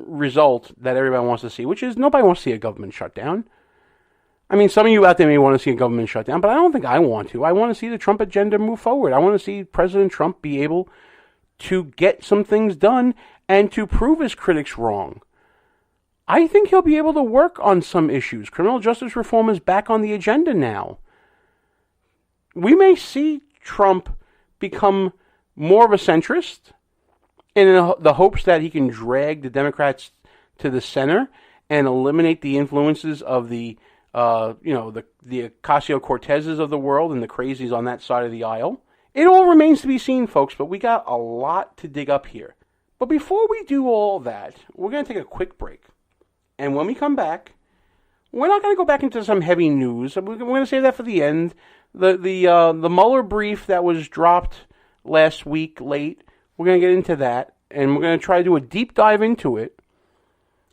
result that everybody wants to see, which is nobody wants to see a government shutdown. I mean, some of you out there may want to see a government shutdown, but I don't think I want to. I want to see the Trump agenda move forward. I want to see President Trump be able to get some things done and to prove his critics wrong. I think he'll be able to work on some issues. Criminal justice reform is back on the agenda now. We may see Trump become more of a centrist in the hopes that he can drag the Democrats to the center and eliminate the influences of the Ocasio-Cortezes of the world and the crazies on that side of the aisle. It all remains to be seen, folks, but we got a lot to dig up here. But before we do all that, we're going to take a quick break. And when we come back, we're not going to go back into some heavy news. We're going to save that for the end. The Mueller brief that was dropped last week late, we're going to get into that. And we're going to try to do a deep dive into it.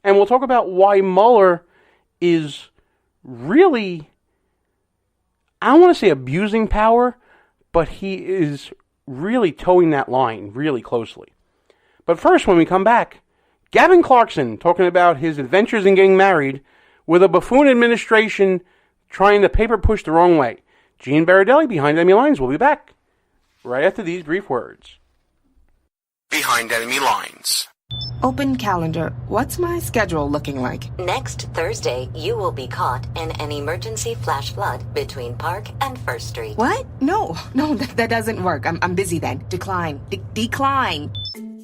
And we'll talk about why Mueller is really, I don't want to say abusing power, but he is really towing that line really closely. But first, when we come back, Gavin Clarkson talking about his adventures in getting married with a buffoon administration trying to paper push the wrong way. Gene Baradelli, Behind Enemy Lines, will be back right after these brief words. Behind Enemy Lines. Open calendar. What's my schedule looking like? Next Thursday, you will be caught in an emergency flash flood between Park and First Street. What? No, that doesn't work. I'm busy then. Decline. Decline.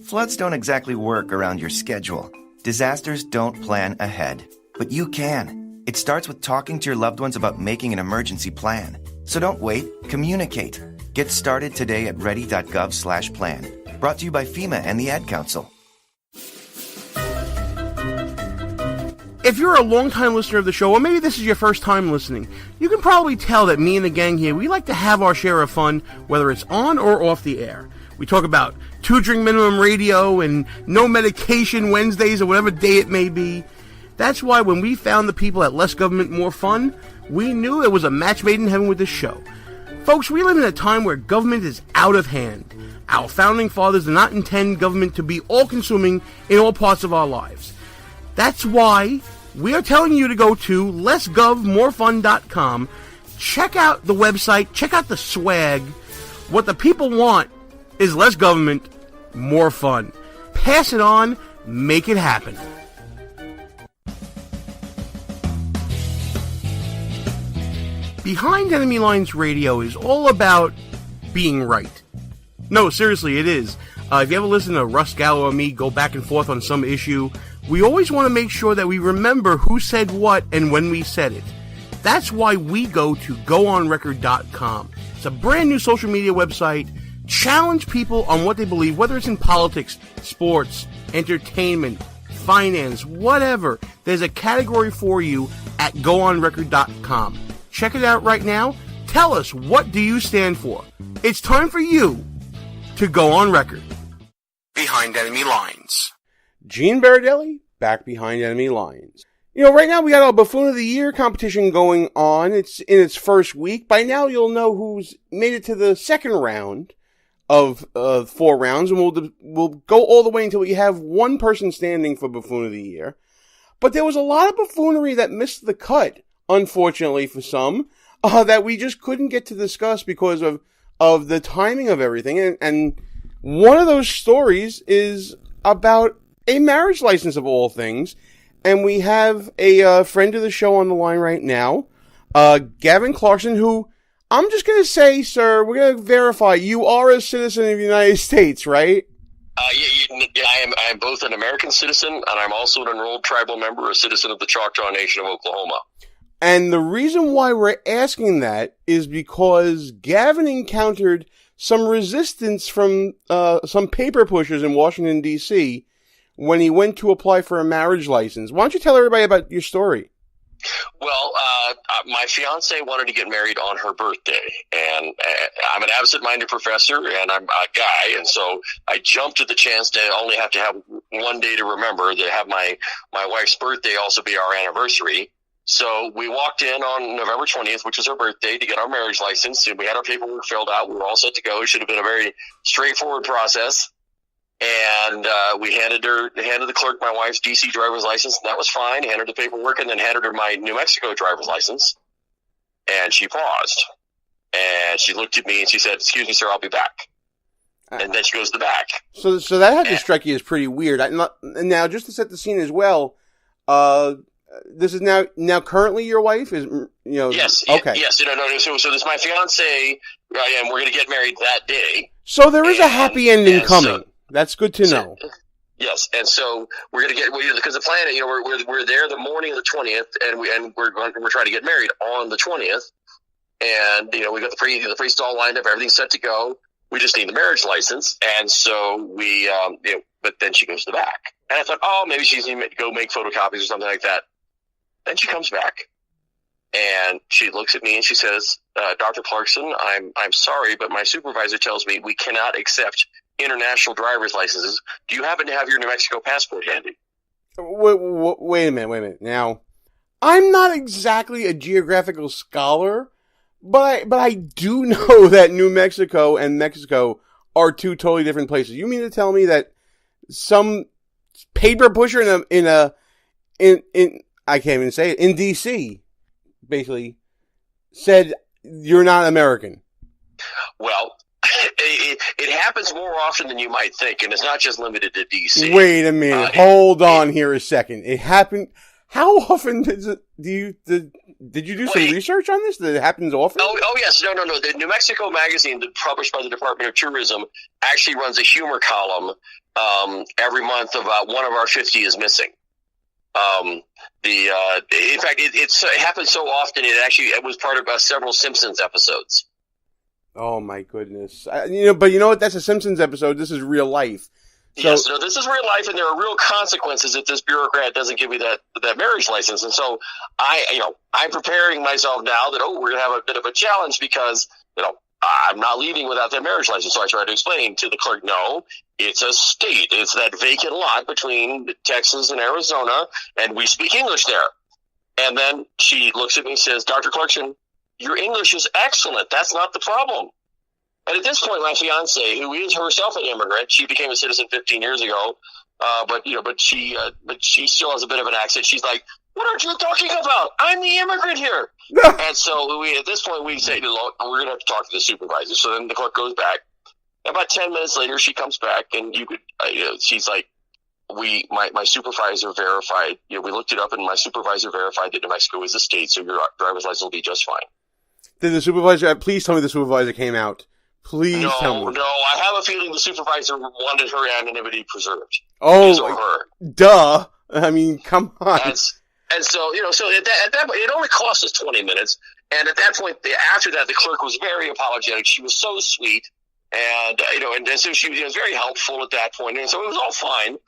Floods don't exactly work around your schedule. Disasters don't plan ahead. But you can. It starts with talking to your loved ones about making an emergency plan. So don't wait. Communicate. Get started today at ready.gov/plan. Brought to you by FEMA and the Ad Council. If you're a long-time listener of the show, or maybe this is your first time listening, you can probably tell that me and the gang here, we like to have our share of fun, whether it's on or off the air. We talk about 2-drink minimum radio and no medication Wednesdays or whatever day it may be. That's why when we found the people at Less Government, More Fun, we knew it was a match made in heaven with this show. Folks, we live in a time where government is out of hand. Our founding fathers did not intend government to be all-consuming in all parts of our lives. That's why we are telling you to go to lessgovmorefun.com, check out the website, check out the swag. What the people want is less government, more fun. Pass it on, make it happen. Behind Enemy Lines Radio is all about being right. No, seriously, it is. If you ever listen to Russ Gallo or me go back and forth on some issue, we always want to make sure that we remember who said what and when we said it. That's why we go to goonrecord.com. It's a brand new social media website. Challenge people on what they believe, whether it's in politics, sports, entertainment, finance, whatever. There's a category for you at goonrecord.com. Check it out right now. Tell us, what do you stand for? It's time for you to go on record. Behind Enemy Lines. Gene Baradelli, back Behind Enemy Lines. You know, right now we got a Buffoon of the Year competition going on. It's in its first week. By now you'll know who's made it to the second round of 4 rounds, and we'll go all the way until we have one person standing for Buffoon of the Year. But there was a lot of buffoonery that missed the cut, unfortunately for some, that we just couldn't get to discuss because of the timing of everything. And one of those stories is about a marriage license of all things. And we have a friend of the show on the line right now, Gavin Clarkson, who I'm just going to say, sir, we're going to verify you are a citizen of the United States, right? Yeah, I am both an American citizen and I'm also an enrolled tribal member, a citizen of the Choctaw Nation of Oklahoma. And the reason why we're asking that is because Gavin encountered some resistance from some paper pushers in Washington, D.C. when he went to apply for a marriage license. Why don't you tell everybody about your story? Well, my fiance wanted to get married on her birthday, and I'm an absent-minded professor, and I'm a guy, and so I jumped at the chance to only have to have one day to remember, to have my wife's birthday also be our anniversary. So we walked in on November 20th, which is her birthday, to get our marriage license, and we had our paperwork filled out. We were all set to go. It should have been a very straightforward process. And we handed the clerk my wife's D.C. driver's license, and that was fine. Handed her the paperwork, and then handed her my New Mexico driver's license. And she paused, and she looked at me, and she said, "Excuse me, sir, I'll be back." And then she goes to the back. So that had to strike you as pretty weird. Now, just to set the scene as well, this is now currently your wife is, Yes. Okay. Yes. No. So this is my fiance, and we're going to get married that day. So there is a happy ending coming. That's good to know. Yes, and so we're going to get because the plan, we're there the morning of the 20th, and we're trying to get married on the 20th, and we got the priest all lined up, everything's set to go. We just need the marriage license, and so we, but then she goes to the back, and I thought, oh, maybe she's going to go make photocopies or something like that. Then she comes back, and she looks at me and she says, "Dr. Clarkson, I'm sorry, but my supervisor tells me we cannot accept international driver's licenses. Do you happen to have your New Mexico passport handy?" Wait a minute. Now, I'm not exactly a geographical scholar, but I do know that New Mexico and Mexico are two totally different places. You mean to tell me that some paper pusher in I can't even say it, in D.C. basically said you're not American? Well, it happens more often than you might think, and it's not just limited to D.C. Wait a minute. Hold on here a second. It happened. How often did you do some research on this? That it happens often? Oh yes. No. The New Mexico magazine, published by the Department of Tourism, actually runs a humor column every month about one of our 50 is missing. In fact, it happens so often. It was part of several Simpsons episodes. Oh my goodness! But you know what? That's a Simpsons episode. This is real life. So, yes, this is real life, and there are real consequences if this bureaucrat doesn't give me that marriage license. And so I'm preparing myself now that we're gonna have a bit of a challenge because I'm not leaving without that marriage license. So I try to explain to the clerk, no, it's a state. It's that vacant lot between Texas and Arizona, and we speak English there. And then she looks at me and says, "Dr. Clarkson, your English is excellent. That's not the problem." And at this point, my fiance, who is herself an immigrant, she became a citizen 15 years ago, but she still has a bit of an accent. She's like, "What are you talking about? I'm the immigrant here." And so at this point, we say, "Look, we're going to have to talk to the supervisor." So then the clerk goes back. About 10 minutes later, she comes back, and she's like, my supervisor verified, we looked it up, and my supervisor verified that New Mexico is a state, so your driver's license will be just fine. Did the supervisor, please tell me the supervisor came out. Please tell me. No, I have a feeling the supervisor wanted her anonymity preserved. Oh, duh. I mean, come on. And so, so at that point, it only cost us 20 minutes. And at that point, after that, the clerk was very apologetic. She was so sweet. And, and so she was very helpful at that point. And so it was all fine.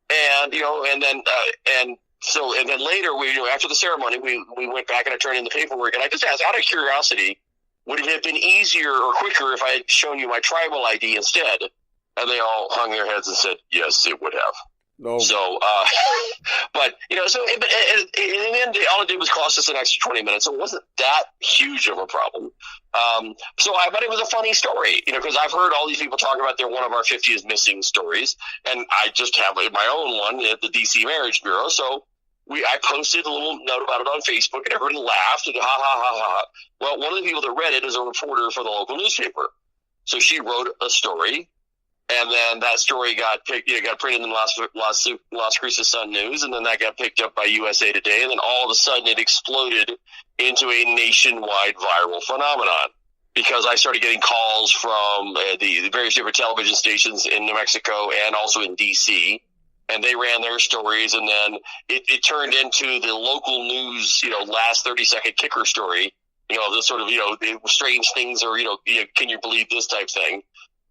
And, and then later, after the ceremony, we went back and I turned in the paperwork. And I just asked, out of curiosity, would it have been easier or quicker if I had shown you my tribal ID instead? And they all hung their heads and said, yes, it would have. No. So, but in the end, all it did was cost us an extra 20 minutes. So it wasn't that huge of a problem. But it was a funny story, because I've heard all these people talk about their one of our 50 is missing stories. And I just have my own one at the DC Marriage Bureau. So I posted a little note about it on Facebook, and everyone laughed and ha ha ha ha. Well, one of the people that read it is a reporter for the local newspaper, so she wrote a story, and then that story got printed in the Las Cruces Sun News, and then that got picked up by USA Today, and then all of a sudden it exploded into a nationwide viral phenomenon because I started getting calls from the various different television stations in New Mexico and also in D.C. And they ran their stories, and then it turned into the local news, last 30-second kicker story, the sort of, the strange things or, can you believe this type thing.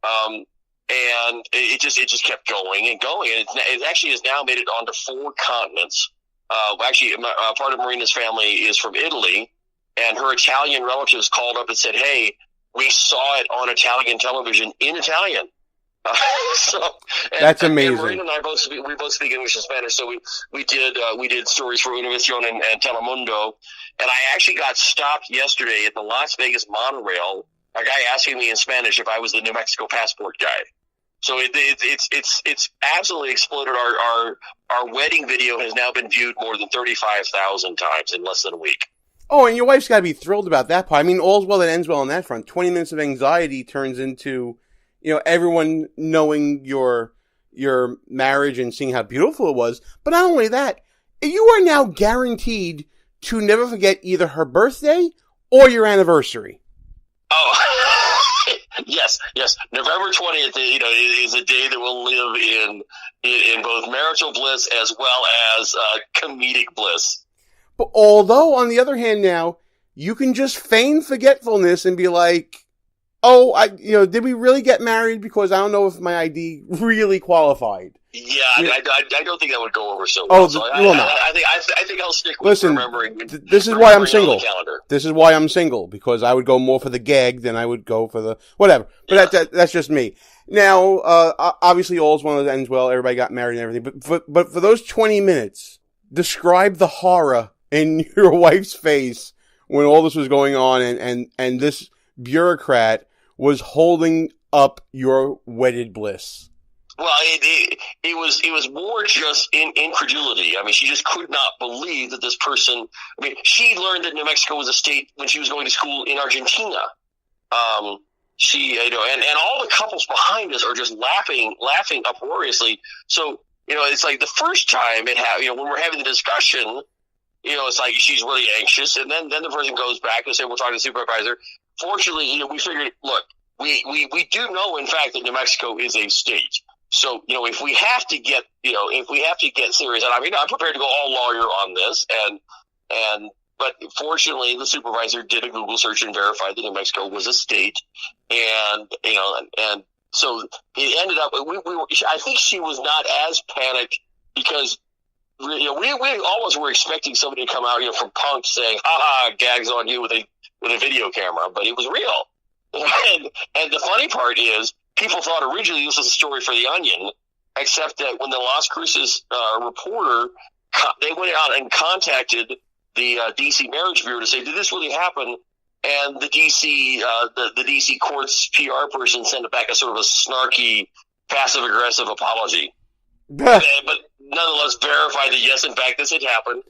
And it just kept going and going. And it actually has now made it onto 4 continents. Part of Marina's family is from Italy, and her Italian relatives called up and said, "Hey, we saw it on Italian television in Italian." That's amazing. And Marina and I both speak English and Spanish, so we did stories for Univision and Telemundo, and I actually got stopped yesterday at the Las Vegas monorail. A guy asking me in Spanish if I was the New Mexico passport guy. So it's absolutely exploded. Our wedding video has now been viewed more than 35,000 times in less than a week. Oh, and your wife's got to be thrilled about that part. I mean, all's well that ends well on that front. 20 minutes of anxiety turns into, everyone knowing your marriage and seeing how beautiful it was. But not only that, you are now guaranteed to never forget either her birthday or your anniversary. Oh, yes. November 20th, is a day that will live in both marital bliss as well as comedic bliss. But although, on the other hand, now you can just feign forgetfulness and be like, "Oh, did we really get married? Because I don't know if my ID really qualified." Yeah, I don't think that would go over so well. Oh, so I think I'll stick with remembering. This is why I'm single. This is why I'm single, because I would go more for the gag than I would go for the whatever. But that's just me. Now, obviously, all's one of those ends well. Everybody got married and everything. But for those 20 minutes, describe the horror in your wife's face when all this was going on, and this bureaucrat was holding up your wedded bliss. Well, it was more just incredulity. I mean, she just could not believe that this person. I mean, she learned that New Mexico was a state when she was going to school in Argentina. And all the couples behind us are just laughing uproariously. So, it's like the first time it happened. When we're having the discussion, it's like she's really anxious, and then the person goes back and say, "We're talking to the supervisor." Fortunately, we figured, look, we do know, in fact, that New Mexico is a state. So, if we have to get, serious, and I mean, I'm prepared to go all lawyer on this, but fortunately, the supervisor did a Google search and verified that New Mexico was a state, and so it ended up. I think she was not as panicked because we almost were expecting somebody to come out, from Punk saying, "Ha ha, gags on you with a video camera," but it was real. And the funny part is, people thought originally this was a story for The Onion, except that when the Las Cruces reporter, they went out and contacted the D.C. Marriage Bureau to say, did this really happen? And the D.C. the D.C. court's PR person sent back a sort of a snarky, passive-aggressive apology. But nonetheless verified that, yes, in fact, this had happened.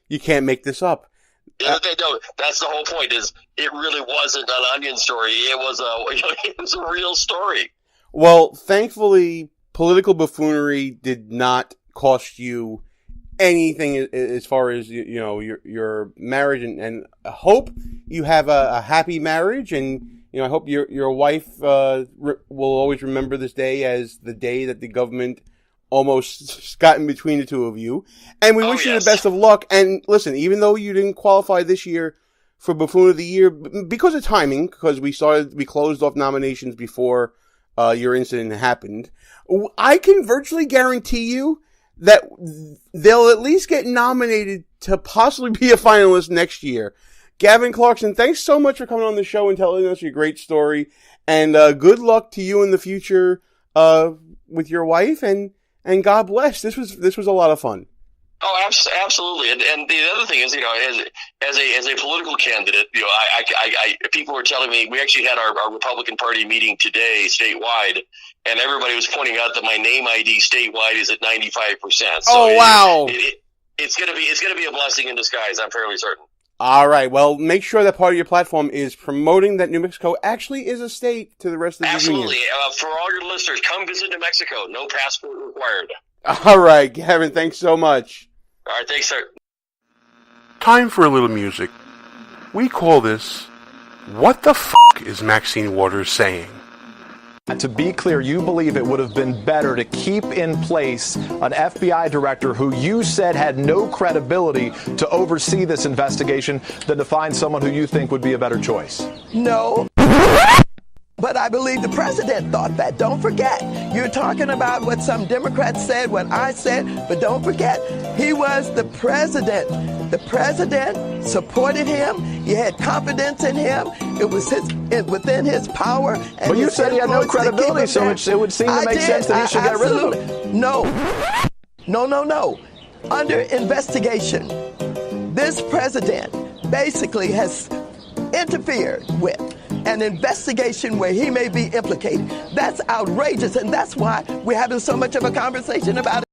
You can't make this up. That's the whole point. Is it really wasn't an Onion story? It was a real story. Well, thankfully, political buffoonery did not cost you anything as far as your marriage, and I hope you have a happy marriage, and I hope your wife will always remember this day as the day that the government almost got in between the two of you. And we wish you the best of luck. And listen, even though you didn't qualify this year for Buffoon of the Year, because of timing, because we closed off nominations before your incident happened, I can virtually guarantee you that they'll at least get nominated to possibly be a finalist next year. Gavin Clarkson, thanks so much for coming on the show and telling us your great story. And good luck to you in the future with your wife, and God bless. This was a lot of fun. Oh, absolutely. And the other thing is, as a political candidate, I people were telling me, we actually had our Republican Party meeting today statewide, and everybody was pointing out that my name ID statewide is at 95%. So wow! It's gonna be a blessing in disguise. I'm fairly certain. All right. Well, make sure that part of your platform is promoting that New Mexico actually is a state to the rest of the Absolutely. union. For all your listeners, come visit New Mexico. No passport required. All right, Gavin. Thanks so much. All right. Thanks, sir. Time for a little music. We call this, What the F*** is Maxine Waters Saying? To be clear, you believe it would have been better to keep in place an FBI director who you said had no credibility to oversee this investigation than to find someone who you think would be a better choice? No. But I believe the president thought that. Don't forget, you're talking about what some Democrats said, what I said, but don't forget, he was the president. The president supported him. He had confidence in him. It was within his power. And but you said he had no credibility, so it would seem to make sense that he should get rid of him. No. Under investigation, this president basically has interfered with an investigation where he may be implicated. That's outrageous, and that's why we're having so much of a conversation about it.